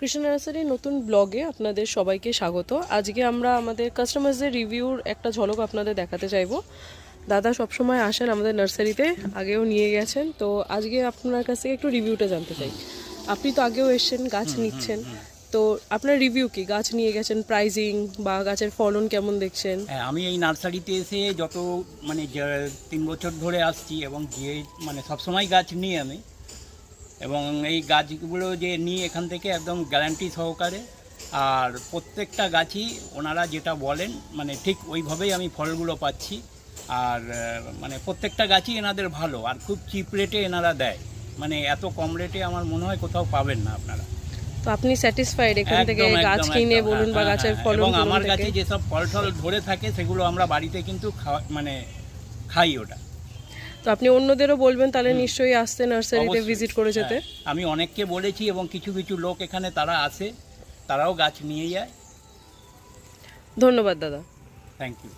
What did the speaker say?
কৃষ্ণ নার্সারির নতুন ব্লগে আপনাদের সবাইকে স্বাগত। আজকে আমরা আমাদের কাস্টমারদের রিভিউর একটা ঝলক আপনাদের দেখাতে চাইবো। দাদা সবসময় আসেন আমাদের নার্সারিতে, আগেও নিয়ে গেছেন, তো আজকে আপনার কাছ থেকে একটু রিভিউটা জানতে চাই। আপনি তো আগেও এসেছেন, গাছ নিচ্ছেন, তো আপনার রিভিউ কি? গাছ নিয়ে গেছেন, প্রাইজিং বা গাছের ফলন কেমন দেখছেন? হ্যাঁ, আমি এই নার্সারিতে এসে যত 3 বছর ধরে আসছি এবং যে সবসময় গাছ নিই আমি, এবং এই গাছগুলো যে নিই এখান থেকে একদম গ্যারান্টি সহকারে, আর প্রত্যেকটা গাছই ওনারা যেটা বলেন ঠিক ওইভাবেই আমি ফলগুলো পাচ্ছি। আর প্রত্যেকটা গাছই এনাদের ভালো, আর খুব চিপ রেটে এনারা দেয়। এত কম রেটে আমার মনে হয় কোথাও পাবেন না আপনারা। তো আপনি স্যাটিসফাইড এখান থেকে গাছ একদম, কিনে একদম, বলুন বা হ্যাঁ, গাছের হ্যাঁ, ফলন? এবং আমার কাছে যেসব ফল টল ধরে থাকে সেগুলো আমরা বাড়িতে কিন্তু খাই ওটা। তো আপনি অন্যদেরও বলবেন তাহলে নিশ্চয়ই আসতে নার্সারিতে অবশ্যই, ভিজিট করে যেতে। হ্যাঁ, আমি অনেককে বলেছি এবং কিছু কিছু লোক এখানে তারা আসে, তারাও গাছ নিয়ে যায়। ধন্যবাদ দাদা। Thank you.